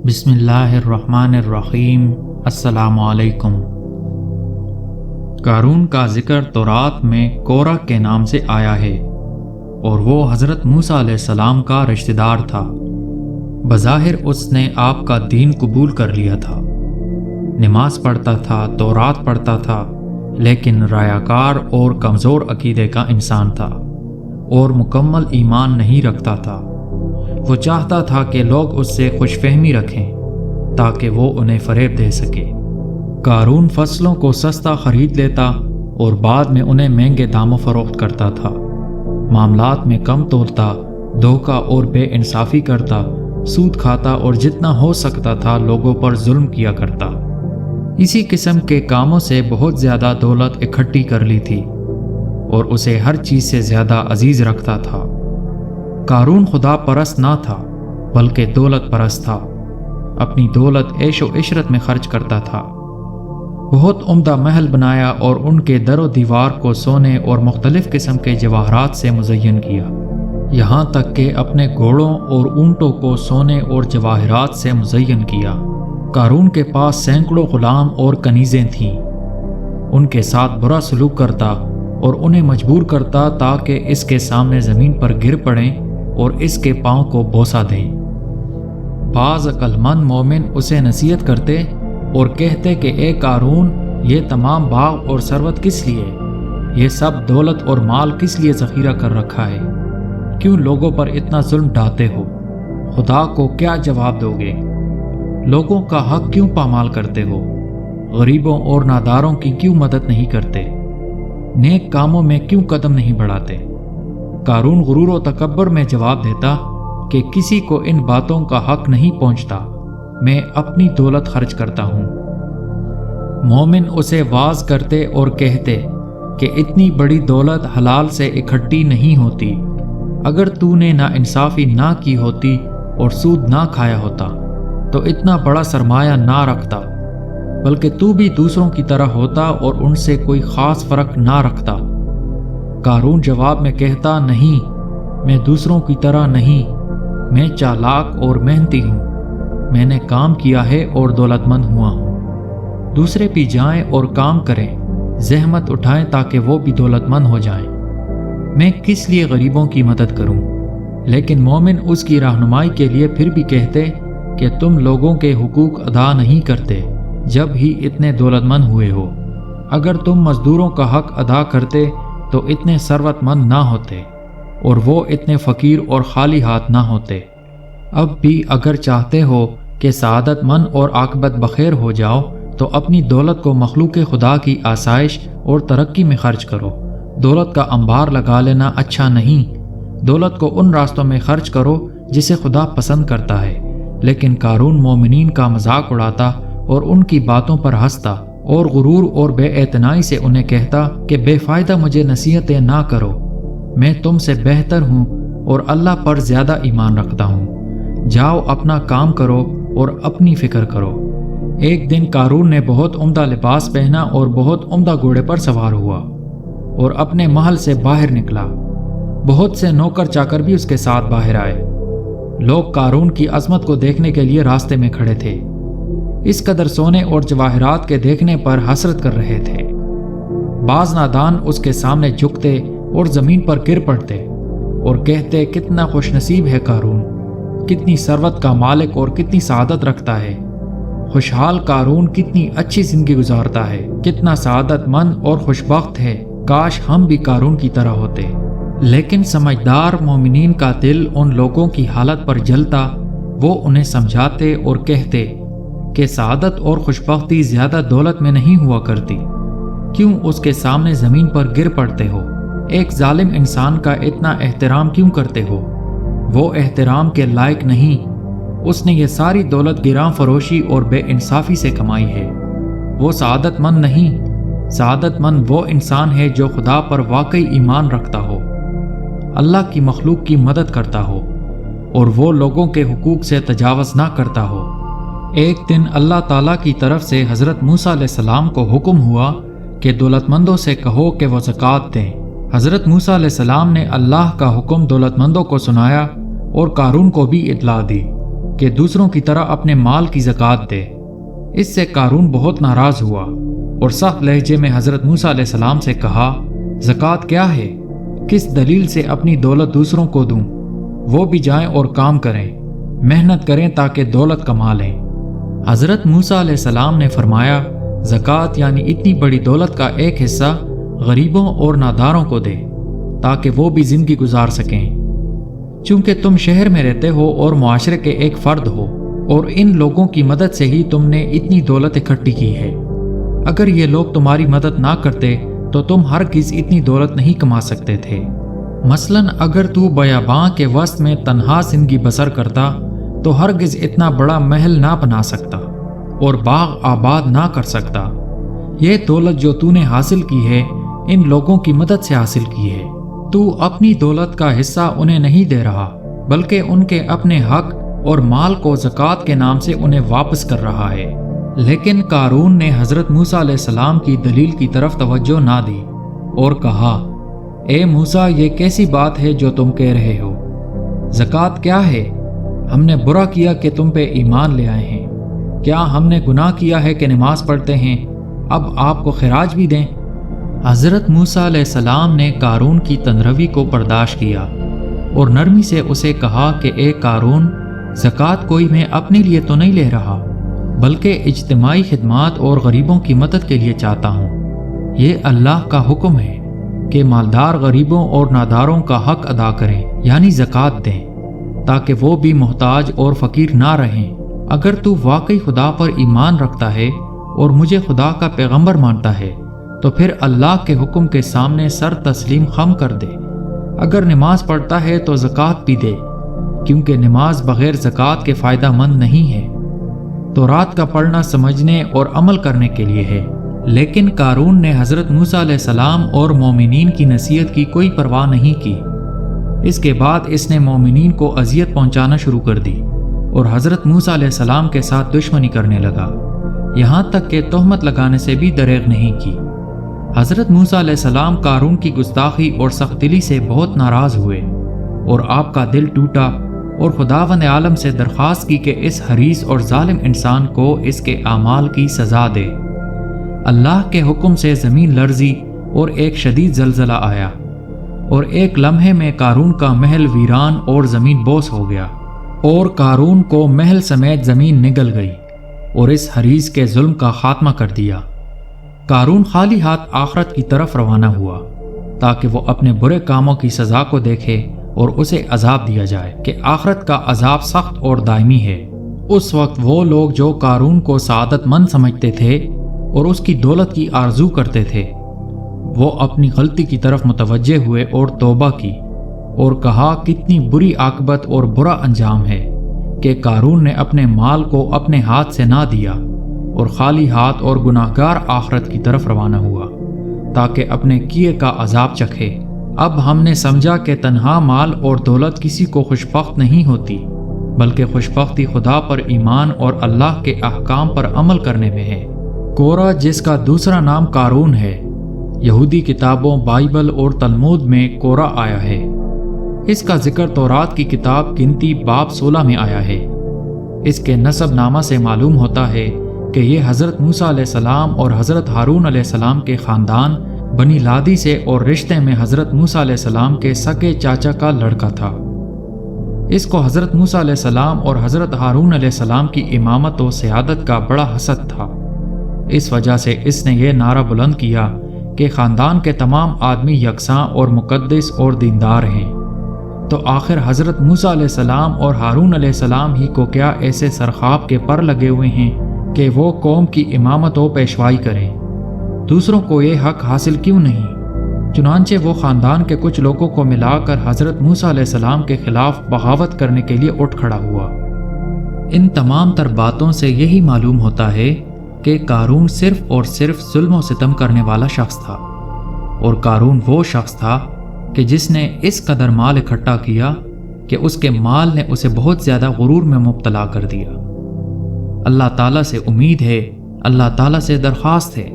بسم اللہ الرحمن الرحیم۔ السلام علیکم۔ قارون کا ذکر تورات میں کورہ کے نام سے آیا ہے اور وہ حضرت موسیٰ علیہ السلام کا رشتہ دار تھا۔ بظاہر اس نے آپ کا دین قبول کر لیا تھا، نماز پڑھتا تھا، تورات پڑھتا تھا، لیکن ریاکار اور کمزور عقیدے کا انسان تھا اور مکمل ایمان نہیں رکھتا تھا۔ وہ چاہتا تھا کہ لوگ اس سے خوش فہمی رکھیں تاکہ وہ انہیں فریب دے سکے۔ قارون فصلوں کو سستا خرید لیتا اور بعد میں انہیں مہنگے داموں فروخت کرتا تھا، معاملات میں کم تولتا، دھوکہ اور بے انصافی کرتا، سود کھاتا اور جتنا ہو سکتا تھا لوگوں پر ظلم کیا کرتا۔ اسی قسم کے کاموں سے بہت زیادہ دولت اکٹھی کر لی تھی اور اسے ہر چیز سے زیادہ عزیز رکھتا تھا۔ قارون خدا پرست نہ تھا بلکہ دولت پرست تھا۔ اپنی دولت عیش و عشرت میں خرچ کرتا تھا۔ بہت عمدہ محل بنایا اور ان کے در و دیوار کو سونے اور مختلف قسم کے جواہرات سے مزین کیا، یہاں تک کہ اپنے گھوڑوں اور اونٹوں کو سونے اور جواہرات سے مزین کیا۔ قارون کے پاس سینکڑوں غلام اور کنیزیں تھیں۔ ان کے ساتھ برا سلوک کرتا اور انہیں مجبور کرتا تاکہ اس کے سامنے زمین پر گر پڑیں اور اس کے پاؤں کو بوسہ دیں۔ بعض عقل مند مومن اسے نصیحت کرتے اور کہتے کہ اے قارون، یہ تمام باغ اور ثروت کس لیے؟ یہ سب دولت اور مال کس لیے ذخیرہ کر رکھا ہے؟ کیوں لوگوں پر اتنا ظلم ڈھاتے ہو؟ خدا کو کیا جواب دو گے؟ لوگوں کا حق کیوں پامال کرتے ہو؟ غریبوں اور ناداروں کی کیوں مدد نہیں کرتے؟ نیک کاموں میں کیوں قدم نہیں بڑھاتے؟ قارون غرور و تکبر میں جواب دیتا کہ کسی کو ان باتوں کا حق نہیں پہنچتا، میں اپنی دولت خرچ کرتا ہوں۔ مومن اسے واعظ کرتے اور کہتے کہ اتنی بڑی دولت حلال سے اکٹھی نہیں ہوتی۔ اگر تو نے ناانصافی نہ کی ہوتی اور سود نہ کھایا ہوتا تو اتنا بڑا سرمایہ نہ رکھتا، بلکہ تو بھی دوسروں کی طرح ہوتا اور ان سے کوئی خاص فرق نہ رکھتا۔ قارون جواب میں کہتا، نہیں، میں دوسروں کی طرح نہیں، میں چالاک اور محنتی ہوں، میں نے کام کیا ہے اور دولت مند ہوا ہوں۔ دوسرے بھی جائیں اور کام کریں، زحمت اٹھائیں تاکہ وہ بھی دولت مند ہو جائیں۔ میں کس لیے غریبوں کی مدد کروں؟ لیکن مومن اس کی رہنمائی کے لیے پھر بھی کہتے کہ تم لوگوں کے حقوق ادا نہیں کرتے جب ہی اتنے دولت مند ہوئے ہو۔ اگر تم مزدوروں کا حق ادا کرتے تو اتنے ثروت مند نہ ہوتے اور وہ اتنے فقیر اور خالی ہاتھ نہ ہوتے۔ اب بھی اگر چاہتے ہو کہ سعادت مند اور عاقبت بخیر ہو جاؤ تو اپنی دولت کو مخلوق خدا کی آسائش اور ترقی میں خرچ کرو۔ دولت کا انبار لگا لینا اچھا نہیں۔ دولت کو ان راستوں میں خرچ کرو جسے خدا پسند کرتا ہے۔ لیکن قارون مومنین کا مذاق اڑاتا اور ان کی باتوں پر ہنستا اور غرور اور بے اعتنائی سے انہیں کہتا کہ بے فائدہ مجھے نصیحتیں نہ کرو، میں تم سے بہتر ہوں اور اللہ پر زیادہ ایمان رکھتا ہوں۔ جاؤ اپنا کام کرو اور اپنی فکر کرو۔ ایک دن قارون نے بہت عمدہ لباس پہنا اور بہت عمدہ گھوڑے پر سوار ہوا اور اپنے محل سے باہر نکلا۔ بہت سے نوکر چاکر بھی اس کے ساتھ باہر آئے۔ لوگ قارون کی عظمت کو دیکھنے کے لیے راستے میں کھڑے تھے، اس قدر سونے اور جواہرات کے دیکھنے پر حسرت کر رہے تھے۔ بعض نادان اس کے سامنے جھکتے اور زمین پر گر پڑتے اور کہتے، کتنا خوش نصیب ہے قارون، کتنی ثروت کا مالک اور کتنی سعادت رکھتا ہے۔ خوشحال قارون کتنی اچھی زندگی گزارتا ہے، کتنا سعادت مند اور خوشبخت ہے، کاش ہم بھی قارون کی طرح ہوتے۔ لیکن سمجھدار مومنین کا دل ان لوگوں کی حالت پر جلتا۔ وہ انہیں سمجھاتے اور کہتے کہ سعادت اور خوشبختی زیادہ دولت میں نہیں ہوا کرتی، کیوں اس کے سامنے زمین پر گر پڑتے ہو؟ ایک ظالم انسان کا اتنا احترام کیوں کرتے ہو؟ وہ احترام کے لائق نہیں، اس نے یہ ساری دولت گراں فروشی اور بے انصافی سے کمائی ہے۔ وہ سعادت مند نہیں، سعادت مند وہ انسان ہے جو خدا پر واقعی ایمان رکھتا ہو، اللہ کی مخلوق کی مدد کرتا ہو اور وہ لوگوں کے حقوق سے تجاوز نہ کرتا ہو۔ ایک دن اللہ تعالیٰ کی طرف سے حضرت موسیٰ علیہ السلام کو حکم ہوا کہ دولت مندوں سے کہو کہ وہ زکوٰۃ دیں۔ حضرت موسیٰ علیہ السلام نے اللہ کا حکم دولت مندوں کو سنایا اور قارون کو بھی اطلاع دی کہ دوسروں کی طرح اپنے مال کی زکوٰۃ دے۔ اس سے قارون بہت ناراض ہوا اور سخت لہجے میں حضرت موسیٰ علیہ السلام سے کہا، زکوٰۃ کیا ہے؟ کس دلیل سے اپنی دولت دوسروں کو دوں؟ وہ بھی جائیں اور کام کریں، محنت کریں تاکہ دولت کما لیں۔ حضرت موسیٰ علیہ السلام نے فرمایا، زکوٰۃ یعنی اتنی بڑی دولت کا ایک حصہ غریبوں اور ناداروں کو دے تاکہ وہ بھی زندگی گزار سکیں۔ چونکہ تم شہر میں رہتے ہو اور معاشرے کے ایک فرد ہو اور ان لوگوں کی مدد سے ہی تم نے اتنی دولت اکٹھی کی ہے۔ اگر یہ لوگ تمہاری مدد نہ کرتے تو تم ہرگز اتنی دولت نہیں کما سکتے تھے۔ مثلاً اگر تو بیاباں کے وسط میں تنہا زندگی بسر کرتا تو ہرگز اتنا بڑا محل نہ بنا سکتا اور باغ آباد نہ کر سکتا۔ یہ دولت جو تو نے حاصل کی ہے ان لوگوں کی مدد سے حاصل کی ہے۔ تو اپنی دولت کا حصہ انہیں نہیں دے رہا بلکہ ان کے اپنے حق اور مال کو زکوٰۃ کے نام سے انہیں واپس کر رہا ہے۔ لیکن قارون نے حضرت موسیٰ علیہ السلام کی دلیل کی طرف توجہ نہ دی اور کہا، اے موسیٰ، یہ کیسی بات ہے جو تم کہہ رہے ہو؟ زکوٰۃ کیا ہے؟ ہم نے برا کیا کہ تم پہ ایمان لے آئے ہیں؟ کیا ہم نے گناہ کیا ہے کہ نماز پڑھتے ہیں؟ اب آپ کو خراج بھی دیں؟ حضرت موسیٰ علیہ السلام نے قارون کی تنروی کو برداشت کیا اور نرمی سے اسے کہا کہ اے قارون، زکوٰۃ کوئی میں اپنے لیے تو نہیں لے رہا بلکہ اجتماعی خدمات اور غریبوں کی مدد کے لیے چاہتا ہوں۔ یہ اللہ کا حکم ہے کہ مالدار غریبوں اور ناداروں کا حق ادا کریں یعنی زکوٰۃ دیں تاکہ وہ بھی محتاج اور فقیر نہ رہیں۔ اگر تو واقعی خدا پر ایمان رکھتا ہے اور مجھے خدا کا پیغمبر مانتا ہے تو پھر اللہ کے حکم کے سامنے سر تسلیم خم کر دے۔ اگر نماز پڑھتا ہے تو زکوٰۃ بھی دے، کیونکہ نماز بغیر زکوٰۃ کے فائدہ مند نہیں ہے۔ تورات کا پڑھنا سمجھنے اور عمل کرنے کے لیے ہے۔ لیکن قارون نے حضرت موسیٰ علیہ السلام اور مومنین کی نصیحت کی کوئی پرواہ نہیں کی۔ اس کے بعد اس نے مومنین کو اذیت پہنچانا شروع کر دی اور حضرت موسیٰ علیہ السلام کے ساتھ دشمنی کرنے لگا، یہاں تک کہ تہمت لگانے سے بھی دریغ نہیں کی۔ حضرت موسیٰ علیہ السلام قارون کی گستاخی اور سخت دلی سے بہت ناراض ہوئے اور آپ کا دل ٹوٹا اور خداوند عالم سے درخواست کی کہ اس حریص اور ظالم انسان کو اس کے اعمال کی سزا دے۔ اللہ کے حکم سے زمین لرزی اور ایک شدید زلزلہ آیا اور ایک لمحے میں قارون کا محل ویران اور زمین بوس ہو گیا اور قارون کو محل سمیت زمین نگل گئی اور اس حریص کے ظلم کا خاتمہ کر دیا۔ قارون خالی ہاتھ آخرت کی طرف روانہ ہوا تاکہ وہ اپنے برے کاموں کی سزا کو دیکھے اور اسے عذاب دیا جائے کہ آخرت کا عذاب سخت اور دائمی ہے۔ اس وقت وہ لوگ جو قارون کو سعادت مند سمجھتے تھے اور اس کی دولت کی آرزو کرتے تھے، وہ اپنی غلطی کی طرف متوجہ ہوئے اور توبہ کی اور کہا، کتنی بری عاقبت اور برا انجام ہے کہ قارون نے اپنے مال کو اپنے ہاتھ سے نہ دیا اور خالی ہاتھ اور گناہگار آخرت کی طرف روانہ ہوا تاکہ اپنے کیے کا عذاب چکھے۔ اب ہم نے سمجھا کہ تنہا مال اور دولت کسی کو خوشبخت نہیں ہوتی، بلکہ خوشبختی خدا پر ایمان اور اللہ کے احکام پر عمل کرنے میں ہے۔ کورہ، جس کا دوسرا نام قارون ہے، یہودی کتابوں بائبل اور تلمود میں کورہ آیا ہے۔ اس کا ذکر تورات کی کتاب گنتی باب 16 میں آیا ہے۔ اس کے نسب نامہ سے معلوم ہوتا ہے کہ یہ حضرت موسیٰ علیہ السلام اور حضرت ہارون علیہ السلام کے خاندان بنی لادی سے اور رشتے میں حضرت موسیٰ علیہ السلام کے سگے چاچا کا لڑکا تھا۔ اس کو حضرت موسیٰ علیہ السلام اور حضرت ہارون علیہ السلام کی امامت و سیادت کا بڑا حسد تھا۔ اس وجہ سے اس نے یہ نعرہ بلند کیا کہ خاندان کے تمام آدمی یکساں اور مقدس اور دیندار ہیں، تو آخر حضرت موسیٰ علیہ السلام اور ہارون علیہ السلام ہی کو کیا ایسے سرخاب کے پر لگے ہوئے ہیں کہ وہ قوم کی امامت و پیشوائی کریں؟ دوسروں کو یہ حق حاصل کیوں نہیں؟ چنانچہ وہ خاندان کے کچھ لوگوں کو ملا کر حضرت موسیٰ علیہ السلام کے خلاف بغاوت کرنے کے لیے اٹھ کھڑا ہوا۔ ان تمام تر باتوں سے یہی معلوم ہوتا ہے کہ قارون صرف اور صرف ظلم و ستم کرنے والا شخص تھا، اور قارون وہ شخص تھا کہ جس نے اس قدر مال اکٹھا کیا کہ اس کے مال نے اسے بہت زیادہ غرور میں مبتلا کر دیا۔ اللہ تعالیٰ سے امید ہے، اللہ تعالیٰ سے درخواست ہے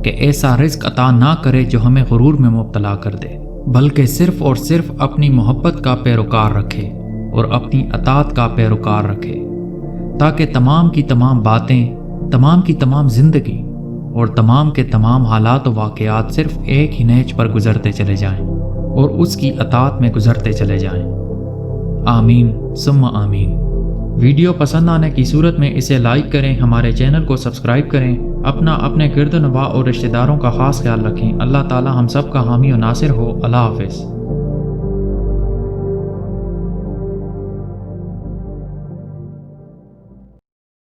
کہ ایسا رزق عطا نہ کرے جو ہمیں غرور میں مبتلا کر دے، بلکہ صرف اور صرف اپنی محبت کا پیروکار رکھے اور اپنی اطاعت کا پیروکار رکھے، تاکہ تمام کی تمام باتیں، تمام کی تمام زندگی اور تمام کے تمام حالات و واقعات صرف ایک ہی نہج پر گزرتے چلے جائیں اور اس کی اطاعت میں گزرتے چلے جائیں۔ آمین ثم آمین۔ ویڈیو پسند آنے کی صورت میں اسے لائک کریں، ہمارے چینل کو سبسکرائب کریں، اپنے گرد و نواح اور رشتہ داروں کا خاص خیال رکھیں۔ اللہ تعالی ہم سب کا حامی و ناصر ہو۔ اللہ حافظ۔